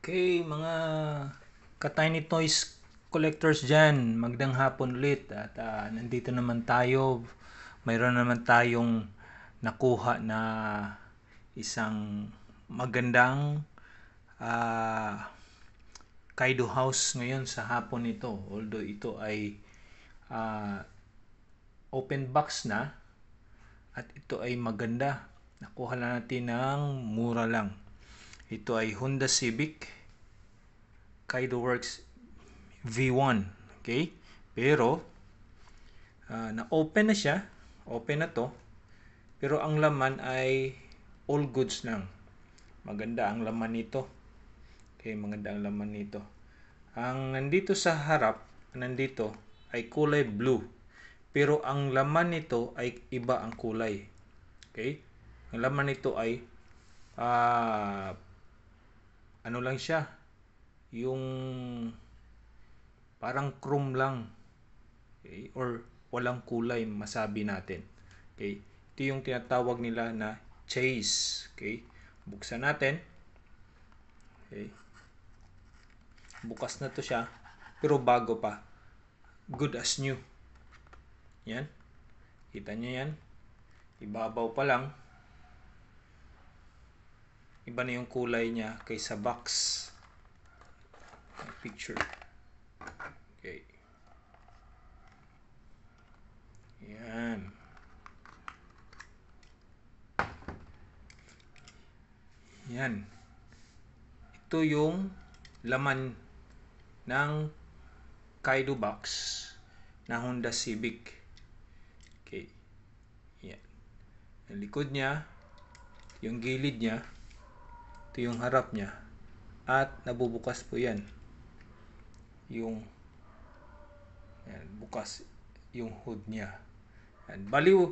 Okay, mga ka-Tiny Toys collectors dyan, magdang hapon ulit at nandito naman tayo. Mayroon naman tayong nakuha na isang magandang ah, Kaido house ngayon sa hapon ito. Although ito ay ah, open box na at ito ay maganda. Nakuha na natin ng mura lang. Ito ay Honda Civic Kaido Works V1. Okay? Pero, na-open na siya. Open na to. Pero ang laman ay all goods lang. Maganda ang laman nito. Okay, maganda ang laman nito. Ang nandito sa harap, nandito ay kulay blue. Pero ang laman nito ay iba ang kulay. Okay? Ang laman nito ay ano lang siya, yung parang chrome lang. Okay? Or walang kulay, masabi natin. Okay? Ito yung tinatawag nila na chase. Okay? Buksan natin. Okay? Bukas na to siya, pero bago pa. Good as new. Yan. Kita nyo yan. Ibabaw pa lang. Iba na yung kulay niya kaysa box. Picture. Okay. Yan. Yan. Ito yung laman ng Kaido box na Honda Civic. Okay. Yan. Ang likod niya, yung gilid niya, ito yung harap niya. At nabubukas po yan. Yung yan, bukas yung hood niya. Yan. Baliw,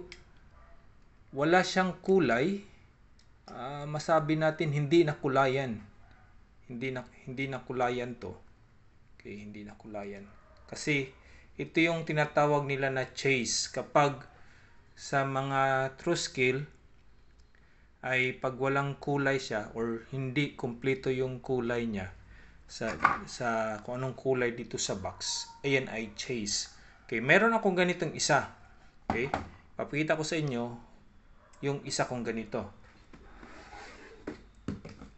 wala siyang kulay. Masabi natin hindi na kulayan. Hindi na kulayan to. Okay, hindi na kulayan. Kasi ito yung tinatawag nila na chase. Kapag sa mga true scale ay pag walang kulay siya or hindi kumpleto yung kulay niya sa kung anong kulay dito sa box, ayan ay chase. Okay, meron akong ganitong isa. Okay? Papakita ko sa inyo yung isa kong ganito.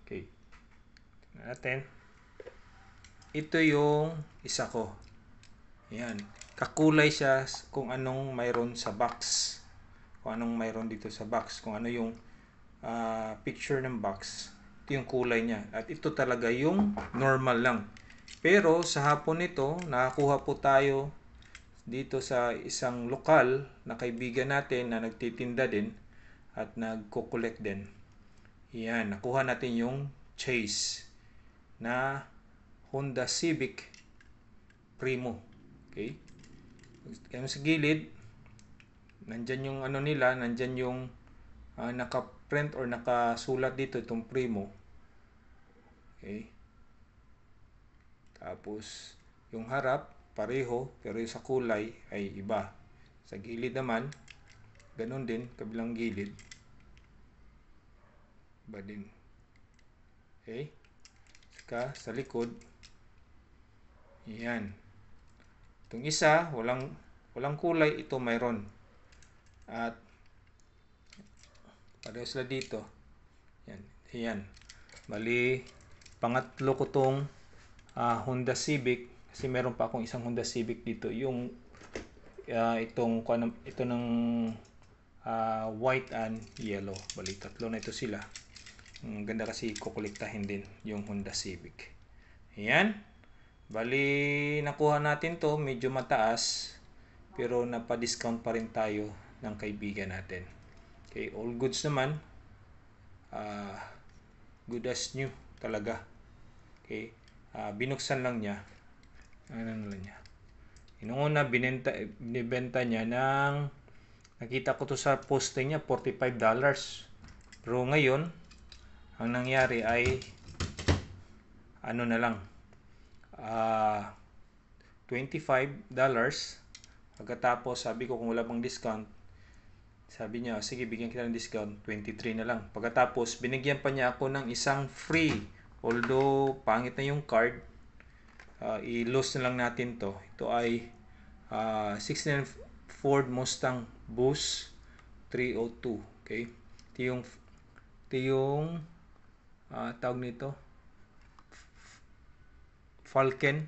Okay. Tingnan natin. Ito yung isa ko. Ayan. Kakulay siya kung anong mayroon sa box. Kung anong mayroon dito sa box. Kung ano yung picture ng box. Ito yung kulay niya. At ito talaga yung normal lang. Pero sa hapon nito, nakakuha po tayo dito sa isang lokal na kaibigan natin na nagtitinda din at nagko-collect din. Yan. Nakuha natin yung chase na Honda Civic Primo. Okay? Kaya sa gilid, nandyan yung ano nila, nandyan yung naka-print or nakasulat dito itong Primo. Okay? Tapos, yung harap, pareho, pero yung sa kulay ay iba. Sa gilid naman, ganun din, kabilang gilid. Iba din. Okay? Saka, sa likod, yan. Itong isa, walang kulay, ito mayroon. At pareho sila dito. Yan. Yan. Bali, pangatlo ko tong Honda Civic. Kasi meron pa akong isang Honda Civic dito. Yung ito ng white and yellow. Bali, tatlo na ito sila. Ganda kasi kukolektahin din yung Honda Civic. Ayan. Bali, nakuha natin to, medyo mataas, pero napa-discount pa rin tayo ng kaibigan natin. Okay, all goods naman. Good as new talaga. Okay, binuksan lang niya. Ano lang niya. Inuna, binibenta niya ng, nakita ko to sa posting niya, $45. Pero ngayon, ang nangyari ay, ano na lang, $25. Pagkatapos, sabi ko kung wala pang discount, sabi niya, sige, bigyan kita ng discount, 23 na lang. Pagkatapos, binigyan pa niya ako ng isang free Although pangit na yung card, i-lose na lang natin to. Ito ay 69 Ford Mustang Boost 302. Okay? Ito yung tawag nito, Falcon.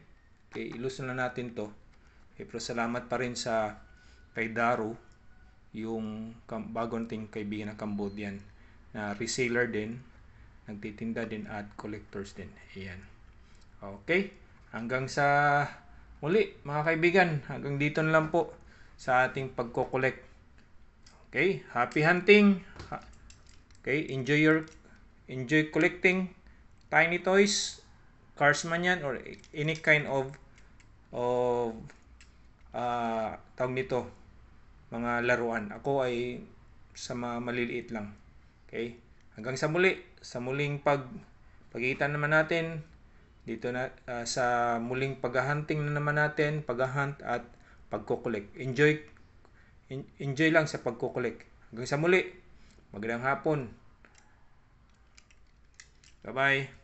Okay, i-lose na lang natin to. Okay, pero salamat pa rin sa kay Daru, yung bago nating kaibigan na Cambodian na reseller din, nagtitinda din at collectors din. Ayan. Okay, hanggang sa muli mga kaibigan, hanggang dito na lang po sa ating pagko-collect. Okay, happy hunting. Okay, enjoy collecting tiny toys, cars man yan, or any kind of tawag nito, mga laruan. Ako ay sa mga maliliit lang. Okay? Hanggang sa muli, sa muling pagkikita naman natin dito na sa muling paghahunting na naman natin, paghahunt at pagko-collect. Enjoy lang sa pagko-collect. Hanggang sa muli. Magandang hapon. Bye-bye.